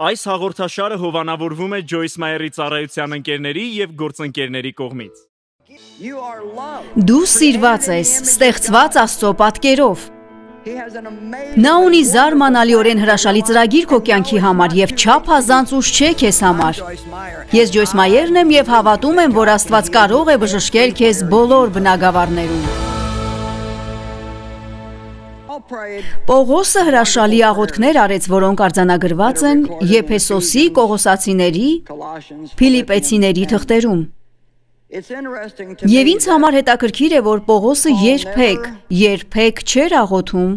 Այս հաղորդաշարը հովանավորվում է Ջոյս Մայերի ծառայության ընկերների եւ գործընկերների կողմից։ Դու սիրված ես, ստեղծված Աստծո պատկերով։ Նա ունի զարմանալիորեն հրաշալի ծրագիր քո կյանքի համար եւ չափազանց ուշ չէ քեզ համար։ Ես Ջոյս Մայերն եմ եւ հավատում եմ, որ Աստված կարող է բժշկել քեզ բոլոր բնագավառներում։ Պողոսը հրաշալի աղոթքներ արեց, որոնք արձանագրված են Եփեսոսի, Կողոսացիների, Փիլիպեցիների թղթերում։ Եվ ինձ համար հետաքրքիր է, որ Պողոսը երբեք չէր աղոթում,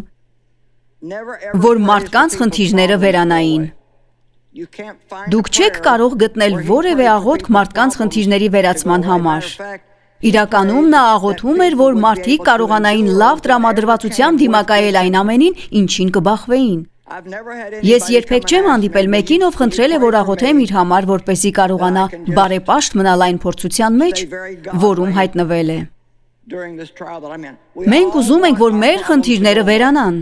որ մարդկանց խնդիրները վերանային։ Դուք չեք կարող գտնել որևէ աղոթք մարդկանց խնդիրների վերացման համար։ Իրականում նա աղոթում էր, որ մարդիկ կարողանային լավ տրամադրվածությամբ դիմակայել այն ամենին, ինչին կբախվեին։ Ես երբեք չեմ հանդիպել մեկին, ով խնդրել է, որ աղոթեմ իր համար, որպեսզի կարողանա բարեպաշտ մնալ այն փորձության մեջ, որում հայտնվել է։ Մենք ուզում ենք, որ մեր խնդիրները վերանան։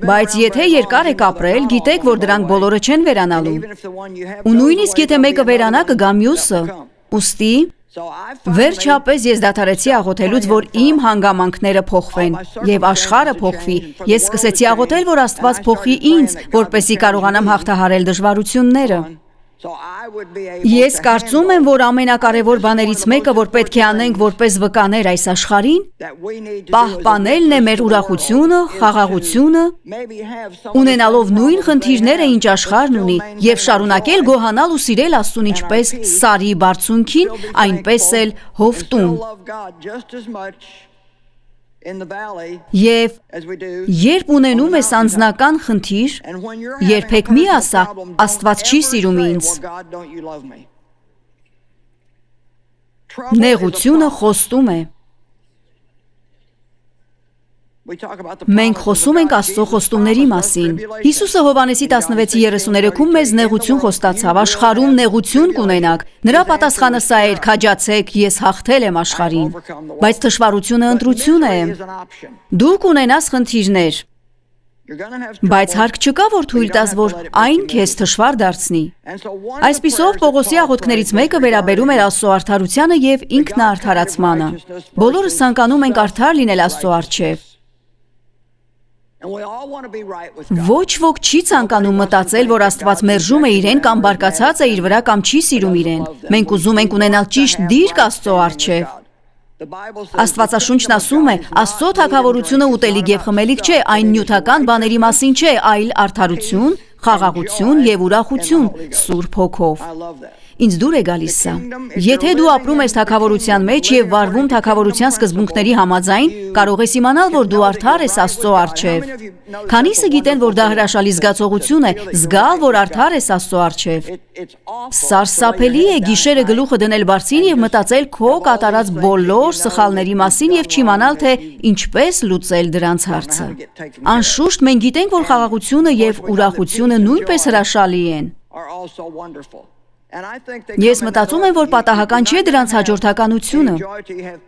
Բայց եթե երկար եք ապրել, գիտեք, որ դրանք բոլորը չեն վերանալու։ Ու նույնիսկ եթե մեկը վերանա, կգա մյուսը։ Ուստի վերջապես ես դադարեցի աղոթելուց, որ իմ հանգամանքները փոխվեն եւ աշխարհը փոխվի։ Ես սկսեցի աղոթել, որ Աստված փոխի ինձ, որպեսզի կարողանամ հաղթահարել դժվարությունները։ Ես կարծում եմ, որ ամենակարևոր բաներից մեկը, որ պետք է անենք որպես վկաներ այս աշխարհին, պահպանելն է մեր ուրախությունը, խաղաղությունը, ունենալով նույն խնդիրները, ինչ աշխարհն ունի, եւ շարունակել գոհանալ ու սիրել Աստծուն ինչպես սարի բարձունքին, այնպես էլ հովտում։ Եվ երբ ունենում ես անձնական խնդիր, երբեք մի ասա, Աստված չի սիրում ինձ։ Նեղությունը խոստում է։ Մենք խոսում ենք Աստծո խոստումների մասին։ Հիսուսը Հովհաննեսի 16:33-ում մեզ նեղություն խոստացավ, աշխարհում նեղություն կունենաք։ Նրա պատասխանը սա էր՝ քաջացեք, ես հաղթել եմ աշխարհին։ Բայց թշվառությունը ընտրություն է։ Դու կունենաս խնդիրներ, բայց հարկ չկա, որ թույլ տաս, որ այն քեզ թշվառ դարձնի։ Այսպիսով Պողոսի աղոթքներից մեկը վերաբերում էր Աստծո արդարությանը եւ ինքնաարդարացմանը։ Բոլորս ցանկանում ենք արդար լինել Աստծո առջև։ Ոչ ոք չի ցանկանում մտածել, որ Աստված մերժում է իրեն կամ բարկացած է իր վրա կամ չի սիրում իրեն։ Մենք ուզում ենք ունենալ ճիշտ դիրք Աստծո առջև։ Աստվածաշունչն ասում է, Աստծո թագավորությունը ուտելիք եւ խմելիք չէ, այն նյութական բաների մասին չէ, այլ արդարություն, խաղաղություն եւ ուրախություն Սուրբ Հոգով։ Ինձ դուր է գալիս սա։ Եթե դու ապրում ես թագավորության մեջ եւ վարվում թագավորության սկզբունքների համաձայն, կարող ես իմանալ, որ դու արդար ես Աստծո առջև։ Քանիսը գիտեն, որ դա հրաշալի զգացողություն է, զգալ, որ արդար ես Աստծո առջև։ Սարսափելի է գիշերը գլուխը դնել բարձին եւ մտածել քո կատարած բոլոր սխալների մասին եւ չիմանալ, թե ինչպես լուծել դրանց հարցը։ Անշուշտ մենք գիտենք, որ խաղաղությունը եւ ուրախությունը նույնպես հրաշալի են։ Ես մտածում եմ, որ պատահական չէ դրանց հաջորդականությունը։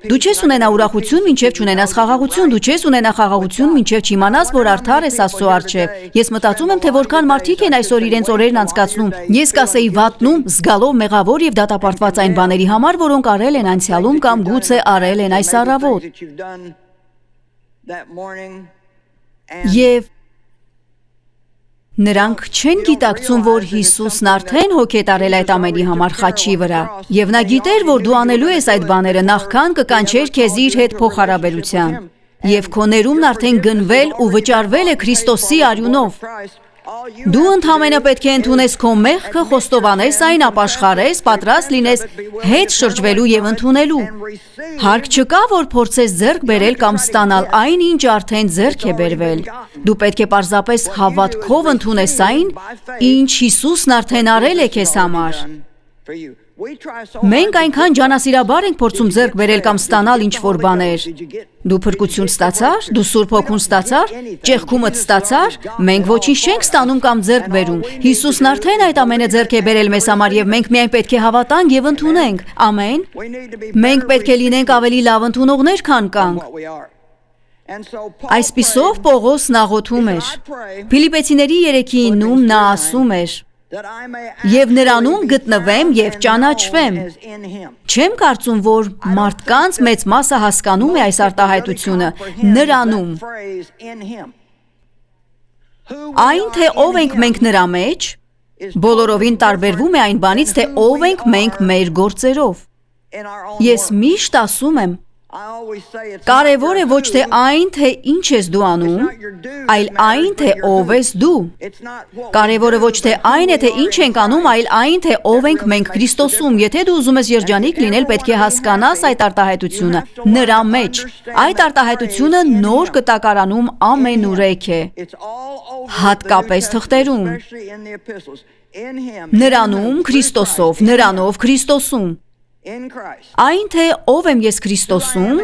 Դու չես ունենա ուրախություն, մինչև չունենաս խաղաղություն, դու չես ունենա խաղաղություն, մինչև չիմանաս, որ արդար ես Աստծո առջև։ Ես մտածում եմ, թե որքան մարդիկ են այսօր իրենց օրերն անցկացնում, ես կասեի վատնում, զգալով մեղավոր եւ դատապարտված այն բաների համար, որոնք արել են անցյալում կամ գուցե արել են այս առավոտ։ Եվ նրանք չեն գիտակցում, որ Հիսուսն արդեն հոգետ արել այդ ամենի համար խաչի վրա, եւ նա գիտեր, որ դու անելու ես այդ բաները նախքան կկանչեր քեզ իր հետ փոխհարաբերության, եւ քո ներումն արդեն գնվել ու վճարվել է Քրիստոսի արյունով։ Դու ընդհանրապես պետք է ընդունես քո մեղքը, խոստովանես այն, ապաշխարես, պատրաստ լինես հետ շրջվելու եւ ընդունելու։ Հարկ չկա, որ փորձես ձեռք բերել կամ ստանալ այն, ինչ արդեն ձեռք է բերվել։ Դու պետք է պարզապես հավատքով ընդունես այն, ինչ Հիսուսն արդեն արել է քեզ համար։ Մենք այնքան ջանասիրաբար ենք փորձում ձեռք բերել կամ ստանալ ինչ-որ բաներ։ Դու փրկություն ստացար, դու Սուրբ Հոգուն ստացար, ճեղքումդ ստացար, մենք ոչինչ չենք ստանում կամ ձեռք բերում։ Հիսուսն արդեն այդ ամենը ձեռք է բերել մեզ համար եւ մենք միայն պետք է հավատանք եւ ընդունենք։ Ամեն։ Մենք պետք է լինենք ավելի լավ ընդունողներ, քան կանք։ Այսպիսով Պողոսն աղոթում էր։ Փիլիպեցիների 3:9-ում նա ասում էր. «Եվ նրանում գտնվեմ և ճանաչվեմ»։ Չեմ կարծում, որ մարդկանց մեծ մասը հասկանում է այս արտահայտությունը՝ նրանում։ Այն, թե ով ենք մենք նրա մեջ, բոլորովին տարբերվում է այն բանից, թե ով ենք մենք մեր գործերով։ Ես միշտ ասում եմ, կարևոր է ոչ թե այն, թե ինչ ես դու անում, այլ այն, թե ով ես դու։ Կարևորը ոչ թե այն է, թե ինչ ենք անում, այլ այն, թե ով ենք մենք Քրիստոսում։ Եթե դու ուզում ես երջանիկ լինել, պետք է հասկանաս այդ արտահայտությունը նրա մեջ։ Այդ արտահայտությունը նոր կտակարանում ամենուրեք է, հատկապես թղթերում։ Նրանում Քրիստոսով, նրանով Քրիստոսում։ Այն, թե ով եմ ես Քրիստոսում,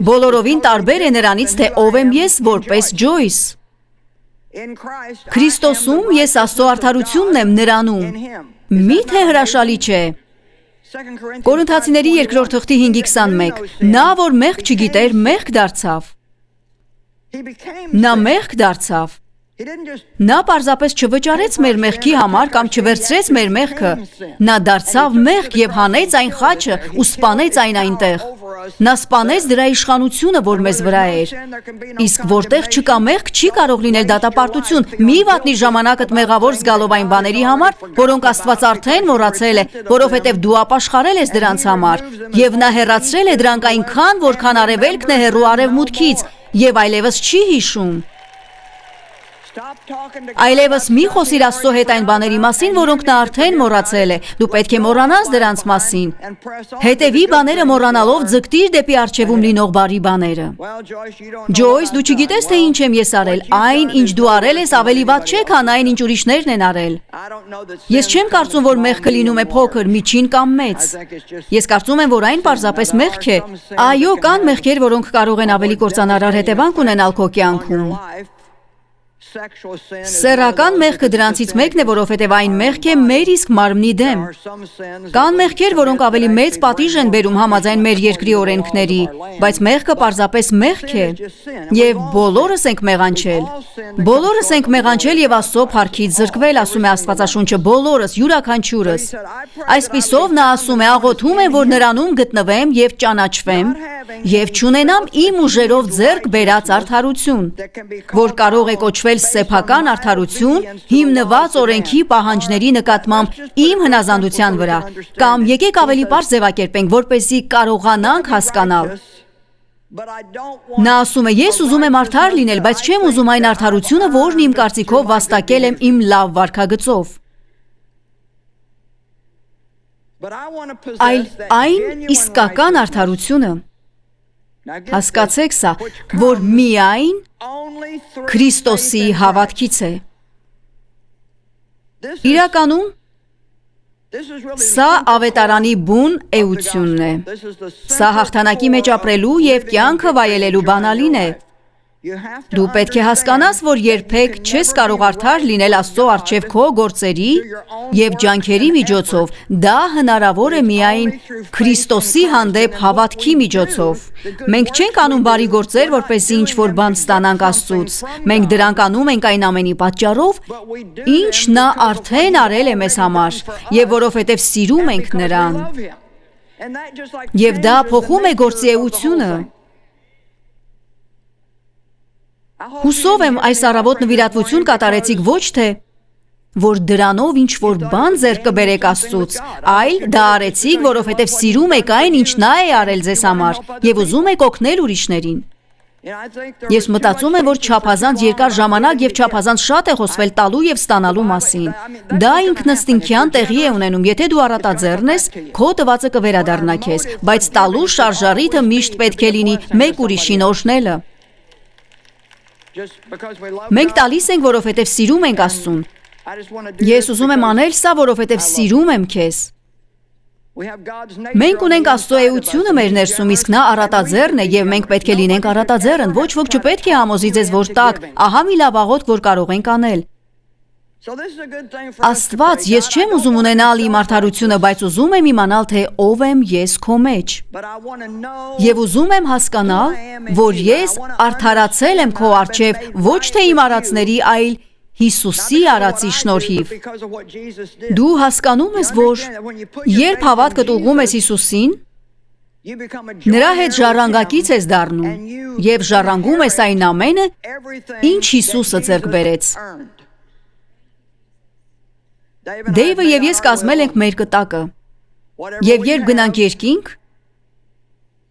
բոլորովին տարբեր է նրանից, թե ով եմ ես որպես Ջոյս։ Քրիստոսում ես Աստծո արդարությունն եմ նրանում։ Միթե հրաշալի չէ։ Կորինթացիների 2:5-21 Նա, որ մեղք չգիտեր, մեղք դարձավ։ Նա մեղք դարձավ։ Նա պարզապես չվճարեց մեր մեղքի համար կամ չվերցրեց մեր մեղքը։ Նա դարձավ մեղք և հանեց այն խաչը ու սպանեց այն այնտեղ։ Նա սպանեց դրա իշխանությունը, որ մեզ վրա էր։ Իսկ որտեղ չկա մեղք, չի կարող լինել դատապարտություն։ Մի վատնի ժամանակդ մեղավոր զգալով այն բաների համար, որոնք Աստված արդեն մոռացել է, որովհետև դու ապաշխարել ես դրանց համար։ Եվ նա հեռացրել է դրանք այնքան, որքան արևելքն է հեռու արևմուտքից, և այլևս չի հիշում։ Այլևս մի խոսիր Աստծո հետ այն բաների մասին, որոնք նա արդեն մոռացել է։ Դու պետք է մոռանաս դրանց մասին։ Հետևի բաները մոռանալով ձգտիր դեպի առջևում լինող բարի բաները։ Ջոյս, դու չգիտես, թե ինչ եմ ես արել։ Այն, ինչ դու արել ես, ավելի վատ չէ, քան այն, ինչ ուրիշներն են արել։ Ես չեմ կարծում, որ մեղքը լինում է փոքր, միջին կամ մեծ։ Ես կարծում եմ, որ այն պարզապես մեղք է։ Այո, կան մեղքեր, որոնք կարող են ավելի կործանարար հետևանք ունենալ քո կյանքում։ Սեռական մեղքը դրանցից մեկն է, որովհետև այն մեղք է մեր իսկ մարմնի դեմ։ Կան մեղքեր, որոնք ավելի մեծ պատիժ են բերում համաձայն մեր երկրի օրենքների, բայց մեղքը պարզապես մեղք է, և բոլորս ենք մեղանչել։ Բոլորս ենք մեղանչել և Աստծո փառքից զրկվել, ասում է Աստվածաշունչը, բոլորս, յուրաքանչյուրս։ Այսպիսով նա ասում է, աղոթում եմ, որ նրանում գտնվեմ և ճանաչվեմ, և չունենամ իմ ուժերով ձեռք բերած արդարություն, որ կարող է կոչվել սեփական արդարություն, հիմնված օրենքի պահանջների նկատմամբ իմ հնազանդության վրա, կամ եկեք ավելի պարզ ձևակերպենք, որպեսզի կարողանանք հասկանալ։ Նա ասում է, ես ուզում եմ արդար լինել, բայց չեմ ուզում այն արդարությունը, որն իմ կարծիքով վաստակել եմ իմ լավ վարքագծով։ Այլ այն իսկական արդարությունը, հասկացեք սա, որ միայն Քրիստոսի հավատքից է։ Իրականում, սա ավետարանի բուն էությունն է։ Սա հաղթանակի մեջ ապրելու և կյանքը վայելելու բանալին է։ Դու պետք է հասկանաս, որ երբեք չես կարող արդար լինել Աստծո առջև քո գործերի և ջանքերի միջոցով, դա հնարավոր է միայն Քրիստոսի հանդեպ հավատքի միջոցով։ Մենք չենք անում բարի գործեր, որպեսզի ինչ-որ բան ստանանք Աստծուց։ Մենք դրանք անում ենք այն ամենի պատճառով, ինչ նա արդեն արել է մեզ համար, և որովհետև սիրում ենք նրան։ Եվ դա փոխում է գործի էությունը։ Հուսով եմ այս առավոտ նվիրատվություն կատարեցիք ոչ թե, որ դրանով ինչ-որ բան ձեռք կբերեք Աստծուց, այլ դա արեցիք, որովհետև սիրում եք այն, ինչ նա է արել ձեզ համար, և ուզում եք օգնել ուրիշներին։ Ես մտածում եմ, որ չափազանց երկար ժամանակ և չափազանց շատ է խոսվել տալու և ստանալու մասին։ Դա ինքնըստինքյան տեղի է ունենում, եթե դու առատաձեռն ես, քո տվածը կվերադառնա քեզ, բայց տալու շարժառիթը միշտ պետք է լինի մեկ ուրիշին օրհնելը։ Մենք տալիս ենք, որովհետև սիրում ենք Աստծուն։ Ես ուզում եմ անել սա, որովհետև սիրում եմ քեզ։ Մենք ունենք Աստծո էությունը մեր ներսում, իսկ նա առատաձեռն է, և մենք պետք է լինենք առատաձեռն, ոչ ոք չպետք է համոզի ձեզ, որ տաք, ահա մի լավ աղոթք, որ կարող ենք անել։ Աստված, ես չեմ ուզում ունենալ իմ արդարությունը, բայց ուզում եմ իմանալ, թե ով եմ ես քո մեջ։ Եվ ուզում եմ հասկանալ, որ ես արդարացել եմ քո առջև ոչ թե իմ արածների, այլ Հիսուսի արածի շնորհիվ։ Դու հասկանում ես, որ երբ հավատքդ ուղղում ես Հիսուսին, նրա հետ ժառանգակից ես դառնում եւ ժառանգում ես այն ամենը, ինչ Հիսուսը ձեռք բերեց։ Դեյվը եւ ես կազմել ենք մեր կտակը։ Եվ երբ գնանք երկինք,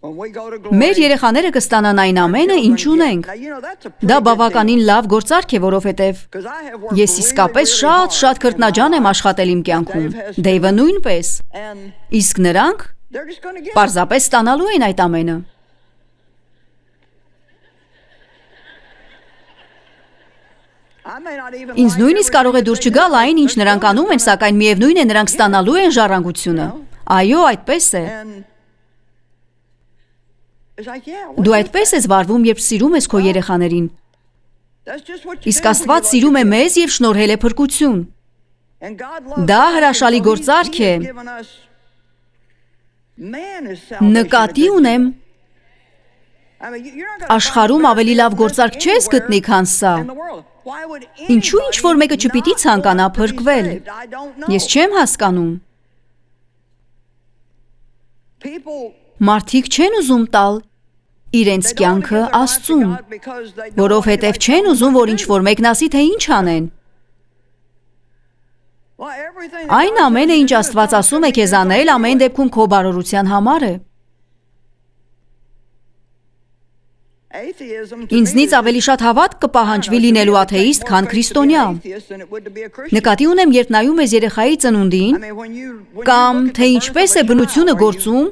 մեր երեխաները կստանան այն ամենը, ինչ ունենք։ Դա բավականին լավ գործարք է, որովհետև ես իսկապես շատ քրտնաջան եմ աշխատել իմ կյանքում։ Դեյվը նույնպես։ Իսկ նրանք պարզապես ստանալու են այդ ամենը։ Ինձ նույնիսկ կարող է դուր չգալ այն, ինչ նրանք անում են, սակայն միևնույն է նրանք ստանալու են ժառանգությունը։ Այո, այդպես է։ Դու այդպես ես վարվում, երբ սիրում ես քո երեխաներին։ Իսկ Աստված սիրում է մեզ եւ շնորհել է փրկություն։ Դա հրաշալի գործարք է։ Նկատի ունեմ, աշխարհում ավելի լավ գործարք չես գտնի, քան սա։ Ինչու ինչ-որ մեկը չպիտի ցանկանա փրկվել։ Ես չեմ հասկանում։ Մարդիկ չեն ուզում տալ իրենց կյանքը Աստծուն, որովհետև չեն ուզում, որ ինչ-որ մեկն ասի, թե ինչ անեն։ Այն ամենը, ինչ Աստված ասում է քեզ անել, ամեն դեպքում քո բարօրության համար է։ Ինձնից ավելի շատ հավատք կպահանջվի լինելու աթեիստ, քան քրիստոնյա։ Նկատի ունեմ, երբ նայում ես երեխայի ծնունդին, կամ թե ինչպես է բնությունը գործում,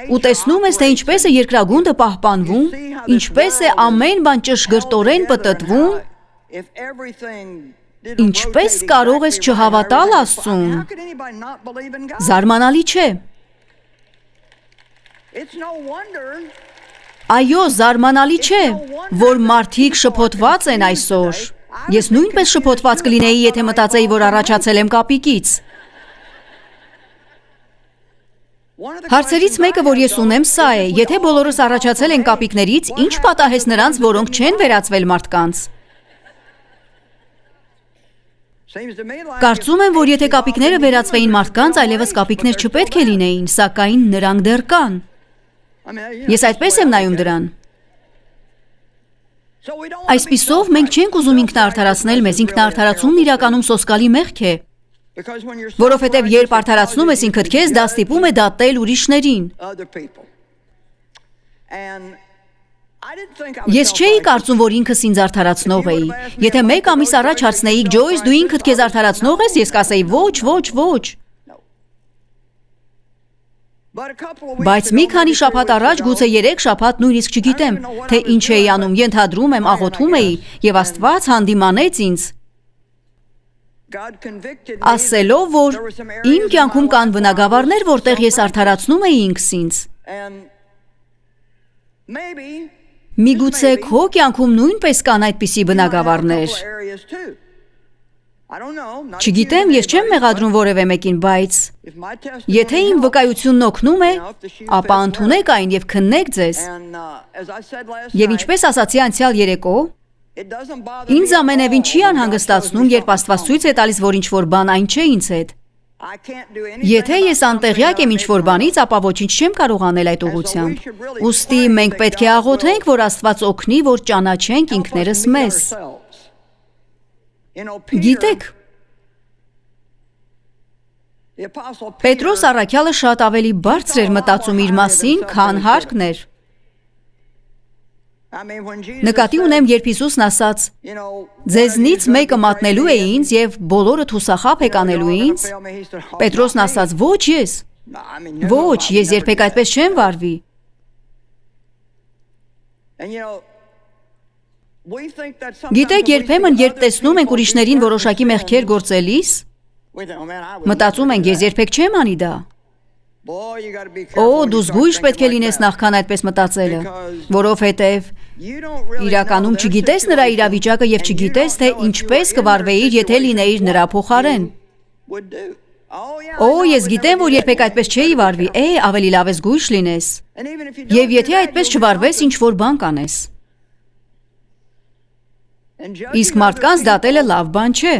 ու տեսնում ես, թե ինչպես է երկրագունդը պահպանվում, ինչպես է ամեն բան ճշգրտորեն պտտվում, ինչպես կարող ես չհավատալ Աստծուն։ Զարմանալի չէ։ Այո, զարմանալի չէ, որ մարդիկ շփոթված են այսօր։ Ես նույնպես շփոթված կլինեի, եթե մտածեի, որ առաջացել եմ կապիկից։ Հարցերից մեկը, որ ես ունեմ, սա է. եթե բոլորս առաջացել են կապիկներից, ինչ պատահեց նրանց, որոնք չեն վերածվել մարդկանց։ Կարծում եմ, որ եթե կապիկները վերածվեին մարդկանց, այլևս կապիկներ չպետք է լինեին, սակայն նրանք դեռ կան։ Ես այդպես եմ նայում դրան։ Այսպիսով մենք չենք ուզում ինքնաարդարացնել մեզ, ինքնաարդարացումն իրականում սոսկալի մեղք է, որովհետև երբ արդարացնում ես ինքդ քեզ, դա ստիպում է դատել ուրիշներին։ Ես չէի կարծում, որ ինքս ինձ արդարացնող էի։ Եթե մեկ ամիս առաջ հարցնեիք, Ջոյս, դու ինքդ քեզ արդարացնող ես, ես կասեի ոչ։ Բայց մի քանի շաբաթ առաջ, գուցե 3 շաբաթ, նույնիսկ չգիտեմ, թե ինչ էի անում, ենթադրում եմ, աղոթում էի, եւ Աստված հանդիմանեց ինձ, ասելով, որ իմ կյանքում կան բնագավառներ, որտեղ ես արդարացնում էի ինքս ինձ։ Միգուցե քո կյանքում նույնպես կան այդպիսի բնագավառներ։ Չգիտեմ, ես չեմ մեղադրում որևէ մեկին, բայց եթե իմ վկայությունն օգնում է, ապա ընդունեք այն եւ քննեք ձեզ։ Եվ ինչպես ասացի անցյալ երեկո, ինձ ամենևին չի անհանգստացնում, երբ Աստված ցույց է տալիս, որ ինչ-որ բան այն չէ ինձ հետ։ Եթե ես անտեղյակ եմ ինչ-որ բանից, ապա ոչինչ չեմ կարող անել այդ ուղղությամբ։ Ուստի մենք պետք է աղոթենք, որ Աստված օգնի, որ ճանաչենք ինքներս մեզ։ Գիտեք, Պետրոս առաքյալը շատ ավելի բարձր էր մտածում իր մասին, քան հարկն էր։ Նկատի ունեմ, երբ Հիսուսն ասաց. «Ձեզնից մեկը մատնելու է ինձ եւ բոլորը թուսախաբ եք անելու ինձ», Պետրոսն ասաց. «Ոչ ես։ Ոչ, ես երբեք այդպես չեմ վարվի»։ Գիտեք, երբեմն երբ տեսնում ենք ուրիշներին որոշակի մեղքեր գործելիս, մտածում ենք, ես երբեք չեմ անի դա։ Օ, դու զգույշ պետք է լինես նախքան այդպես մտածելը, որովհետև Իրականում չգիտես նրա իրավիճակը եւ չգիտես, թե ինչպես կվարվեիր, եթե լինեիր նրա փոխարեն։ Օ, ես գիտեմ, որ երբեք այդպես չէի վարվի, ավելի լավ է զգույշ լինես։ Եվ եթե այդպես չվարվես, ինչ որ բան կանես։ Իսկ մարդկանց դատելը լավ բան չէ։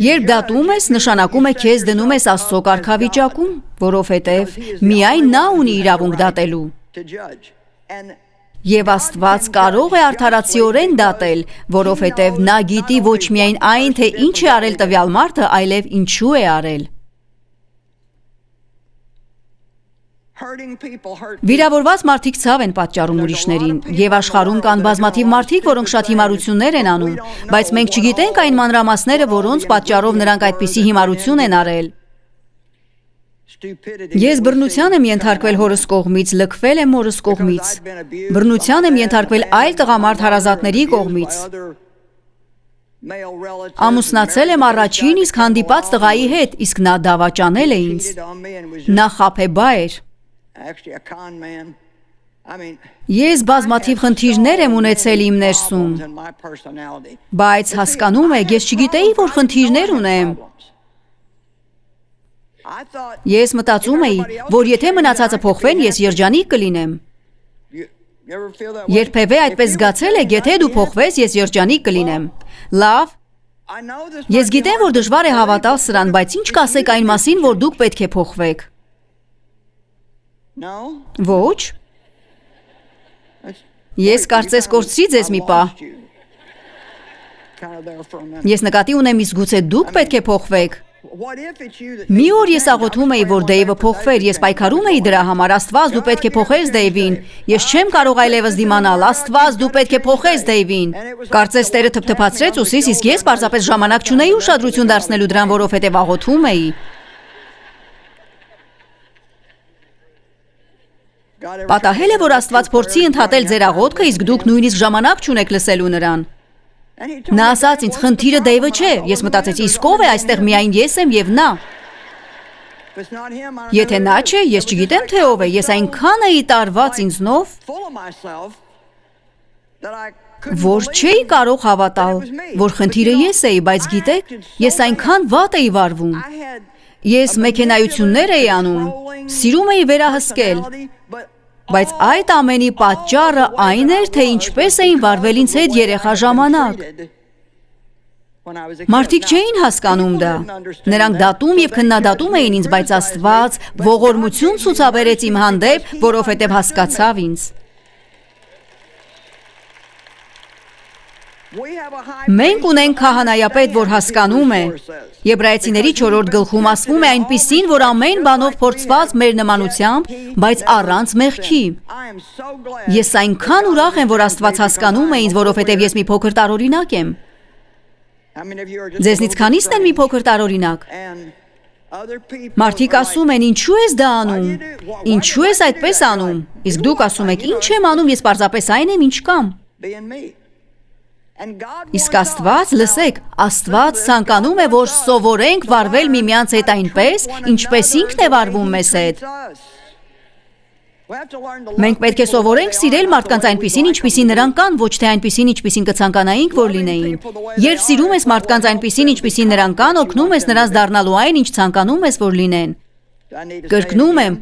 Երբ դատում ես, նշանակում է քեզ դնում ես Աստծո կարգավիճակում, որովհետև միայն նա ունի իրավունք դատելու։ Եվ Աստված կարող է արդարացիորեն դատել, որովհետև նա գիտի ոչ միայն այն, թե ինչ է արել տվյալ մարդը, այլև ինչու է արել։ Վիրավորված մարդիկ ցավ են պատճառում ուրիշներին, եւ աշխարհում կան բազմաթիվ մարդիկ, որոնք շատ հիմարություններ են անում, բայց մենք չգիտենք այն մանրամասները, որոնց պատճառով նրանք այդպիսի հիմարություն են արել։ Ես բռնության եմ ենթարկվել հորս կողմից, լքվել եմ մորս կողմից։ Բռնության եմ ենթարկվել այլ տղամարդ հարազատների կողմից։ Ամուսնացել եմ առաջին, իսկ հանդիպած տղայի հետ, իսկ նա դավաճանել է ինձ։ Նա խաբեբա էր։ Ես բազմաթիվ խնդիրներ եմ ունեցել իմ ներսում, բայց հասկանում եք, ես չգիտեի, որ խնդիրներ ունեմ։ Ես մտածում էի, որ եթե մնացածը փոխվեն, ես երջանիկ կլինեմ։ Երբևէ այդպես զգացել եք, եթե դու փոխվես, ես երջանիկ կլինեմ։ Լավ։ Ես գիտեմ, որ դժվար է հավատալ սրան, բայց ինչ կասեք այն մասին, որ դուք պետք է փոխվեք։ Ոչ։ Ես կարծես կորցրի ձեզ մի պահ։ Ես նկատի ունեմ, իսկ գուցե դուք պետք է փոխվեք։ Մի օր ես աղոթում էի, որ Դեյվը փոխվեր, ես պայքարում էի դրա համար, Աստված դու պետք է փոխես Դեյվին, ես չեմ կարող այլևս դիմանալ, Աստված դու պետք է փոխես Դեյվին։ Կարծես Տերը թփթփացրեց ուսիս, իսկ ես պարզապես ժամանակ չունեի ուշադրություն դարձնելու դրան, որովհետև աղոթում էի։ Պատահել է, որ Աստված փորձի ընդհատել ձեր աղոթքը, իսկ դուք նույնիսկ ժամանակ չունեք լսելու նրան։ Նա ասաց ինձ, խնդիրը Դեյվը չէ, ես մտածեցի, իսկ ով է այստեղ, միայն ես եմ եւ նա։ Եթե նա չէ, ես չգիտեմ թե ով է, ես այնքան էի տարված ինձնով, որ չէի կարող հավատալ, որ խնդիրը ես էի, բայց գիտեք, ես այնքան վատ էի վարվում։ Ես մեքենայություններ էի անում, սիրում էի վերահսկել, բայց այդ ամենի պատճառը այն էր, թե ինչպես էին վարվել ինձ հետ երեխա ժամանակ։ Մարդիկ չէին հասկանում դա։ Նրանք դատում եւ քննադատում էին ինձ, բայց Աստված ողորմություն ցուցաբերեց իմ հանդեպ, որովհետեւ հասկացավ ինձ։ Մենք ունենք քահանայապետ, որ հասկանում է։ Եբրայեցիների 4-րդ գլխում ասվում է այնպիսին, որ ամեն բանով փորձված մեր նմանությամբ, բայց առանց մեղքի։ Ես այնքան ուրախ եմ, որ Աստված հասկանում է ինձ, որովհետև ես մի փոքր տարօրինակ եմ։ Ձեզնից քանիսն են մի փոքր տարօրինակ։ Մարդիկ ասում են, ինչու ես դա անում, ինչու ես այդպես անում, իսկ դուք ասում եք, ինչ եմ անում, ես պարզապես այն եմ, ինչ կամ։ Իսկ Աստված, լսեք, Աստված ցանկանում է, որ սովորենք վարվել միմյանց հետ այնպես, ինչպես ինքն է վարվում մեզ հետ։ Մենք պետք է սովորենք սիրել մարդկանց այնպիսին, ինչպիսին նրանք կան, ոչ թե այնպիսին, ինչպիսին կցանկանայինք, որ լինեին։ Երբ սիրում ես մարդկանց այնպիսին, ինչպիսին նրանք կան, օգնում ես նրանց դառնալու այն, ինչ ցանկանում ես, որ լինեն։ Կրկնում եմ,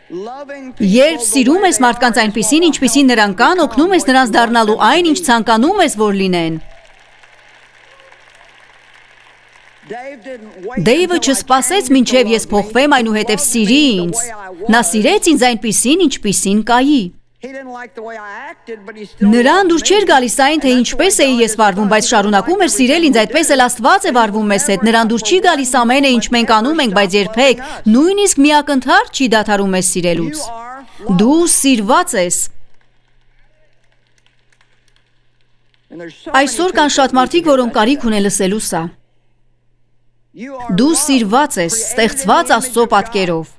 երբ սիրում ես մարդկանց այնպիսին, ինչպիսին նրանք կան, օգնում ես նրանց դառնալու այն, ինչ ցանկանում ես, որ լինեն։ Դեյվը չսպասեց մինչև ես փոխվեմ, այնուհետև սիրի ինձ։ Նա սիրեց ինձ այնպիսին, ինչպիսին կայի։ Նրան դուր չէր գալիս այն, թե ինչպես էի ես վարվում, բայց շարունակում էր սիրել ինձ, այդպես էլ Աստված է վարվում մեզ հետ։ Նրան դուր չի գալիս ամենը, ինչ մենք անում ենք, բայց երբեք նույնիսկ մի ակնթարթ չի դադարում մեզ սիրելուց։ Դու սիրված ես։ Այսօր կան շատ մարդիկ, որոնք կարիք ունեն լսելու սա։ Դու սիրված ես, ստեղծված Աստծո պատկերով։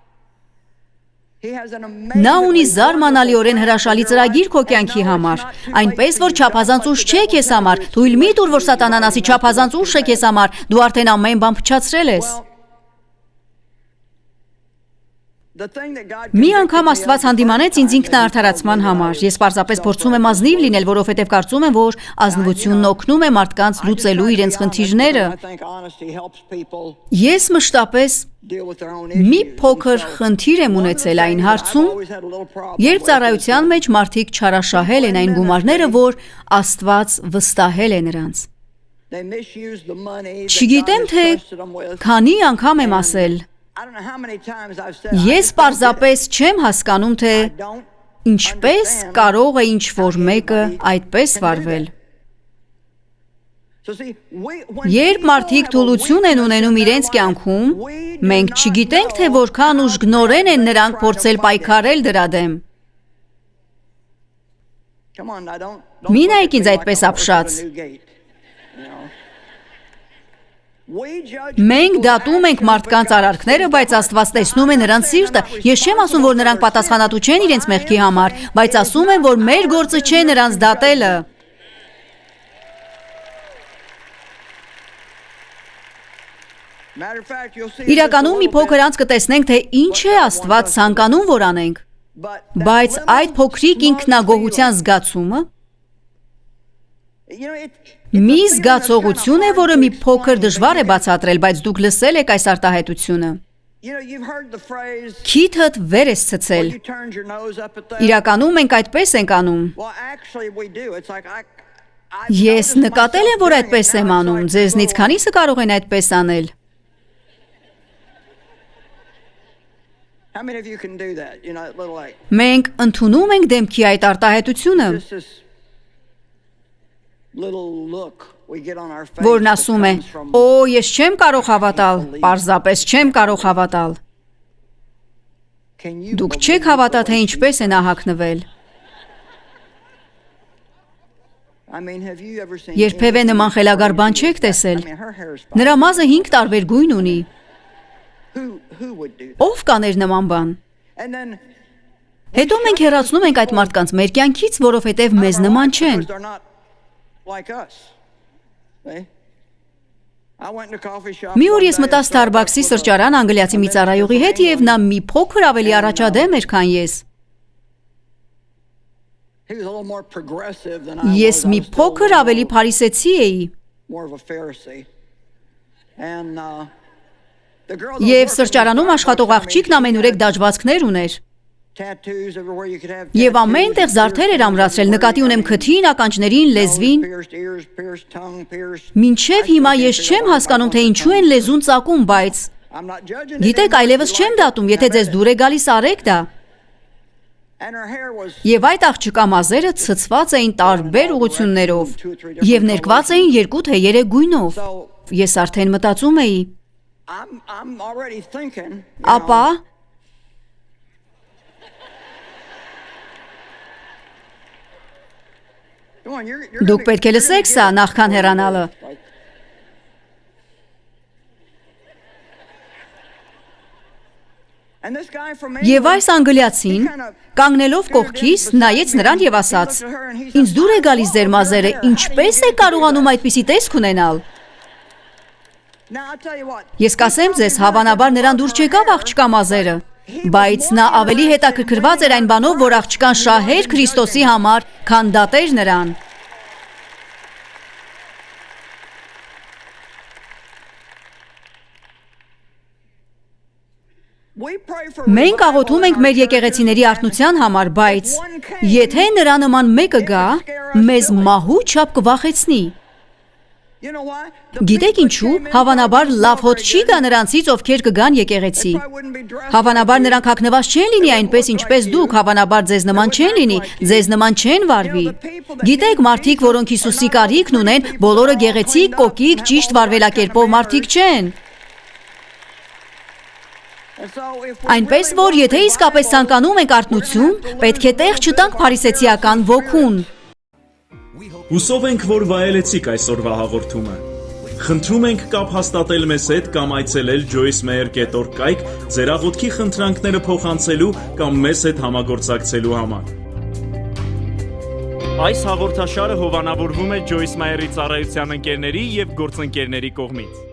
Նա ունի զարմանալիորեն հրաշալի ծրագիր քո կյանքի համար, այնպես որ չափազանց ուշ չէ քեզ համար, թույլ մի տուր, որ սատանան ասի չափազանց ուշ է քեզ համար, դու արդեն ամեն բան փչացրել ես։ Մի անգամ Աստված հանդիմանեց ինձ ինքնաարդարացման համար։ Ես պարզապես փորձում եմ ազնիվ լինել, որովհետև կարծում եմ, որ ազնվությունն օգնում է մարդկանց լուծելու իրենց խնդիրները։ Ես մշտապես մի փոքր խնդիր եմ ունեցել այն հարցում, երբ ծառայության մեջ մարդիկ չարաշահել են այն գումարները, որ Աստված վստահել է նրանց։ Չգիտեմ, թե քանի անգամ եմ ասել, ես պարզապես չեմ հասկանում, թե ինչպես կարող է ինչ-որ մեկը այդպես վարվել։ Երբ մարդիկ թուլություն են ունենում իրենց կյանքում, մենք չգիտենք, թե որքան ուժգնորեն են նրանք փորձել պայքարել դրա դեմ։ Մի նայեք ինձ այդպես ապշած։ Մենք դատում ենք մարդկանց արարքները, բայց Աստված տեսնում է նրանց սիրտը։ Ես չեմ ասում, որ նրանք պատասխանատու չեն իրենց մեղքի համար, բայց ասում եմ, որ մեր գործը չէ նրանց դատելը։ Իրականում մի փոքր անց կտեսնենք, թե ինչ է Աստված ցանկանում, որ անենք։ Բայց այդ փոքրիկ ինքնագոհության զգացումը մի զգացողություն է, որը մի փոքր դժվար է բացատրել, բայց դուք լսել եք այս արտահայտությունը։ Քիթդ վեր ես ցցել։ Իրականում մենք այդպես ենք անում։ Ես նկատել եմ, որ այդպես եմ անում։ Ձեզնից քանիսը կարող են այդպես անել։ Մենք ընդունում ենք դեմքի այդ արտահայտությունը, որն ասում է. «Օ, ես չեմ կարող հավատալ, պարզապես չեմ կարող հավատալ»։ Դուք չեք հավատա, թե ինչպես է նա հագնվել։ Երբևէ նման խելագար բան չեք տեսել։ Նրա մազը 5 տարբեր գույն ունի։ Ով կաներ նման բան։ Հետո մենք հեռացնում ենք այդ մարդկանց մեր կյանքից, որովհետև մեզ նման չեն։ Մի օր ես մտա Starbucks-ի սրճարան անգլիացի մի ծառայողի հետ և նա մի փոքր ավելի առաջադեմ էր, քան ես։ Ես մի փոքր ավելի փարիսեցի էի։ Եվ սրճարանում աշխատող աղջիկն ամենուրեք դաջվածքներ ուներ։ Եվ ամեն տեղ զարդեր էր ամրացրել, նկատի ունեմ քթին, ականջներին, լեզվին։ Մինչև հիմա ես չեմ հասկանում, թե ինչու են լեզուն ծակում, բայց գիտեք, այլևս չեմ դատում, եթե ձեզ դուր է գալիս, արեք դա։ Եվ այդ աղջկա մազերը ցցված էին տարբեր ուղղություններով և ներկված էին 2 թե 3 գույնով։ Ես արդեն մտածում էի. ապա դուք պետք է լսեք սա նախքան հեռանալը։ Եվ այս անգլիացին, կանգնելով կողքիս, նայեց նրան և ասաց. ինձ դուր է գալիս ձեր մազերը, ինչպես է կարողանում այդպիսի տեսք ունենալ։ Ես կասեմ ձեզ, հավանաբար նրան դուր չեկավ աղջկա մազերը, բայց նա ավելի հետաքրքրված էր այն բանով, որ աղջկան շահեր Քրիստոսի համար, քան դատեր նրան։ Մենք աղոթում ենք մեր եկեղեցիների արթնության համար, բայց եթե նրա նման մեկը գա, մեզ մահու չափ կվախեցնի։ Գիտեք ինչու, հավանաբար լավ հոտ չի գա նրանցից, ովքեր կգան եկեղեցի։ Հավանաբար նրանք հագնված չեն լինի այնպես, ինչպես դուք, հավանաբար ձեզ նման չեն լինի, ձեզ նման չեն վարվի։ Գիտեք, մարդիկ, որոնք Հիսուսի կարիքն ունեն, բոլորը գեղեցիկ, կոկիկ, ճիշտ վարվելակերպով մարդիկ չեն։ Այնպես, որ եթե իսկապես ցանկանում ենք արթնություն, պետք է տեղ չտանք փարիսեցիական ոգուն։ Հուսով ենք, որ վայելեցիք այսօրվա հաղորդումը։ Խնդրում ենք կապ հաստատել մեզ հետ կամ այցելել joycemeyer.org կայք ձեր աղոթքի խնդրանքները փոխանցելու կամ մեզ հետ համագործակցելու համար։ Այս հաղորդաշարը հովանավորվում է Joyce Meyer-ի ծառայության ընկերների և գործընկերների կողմից։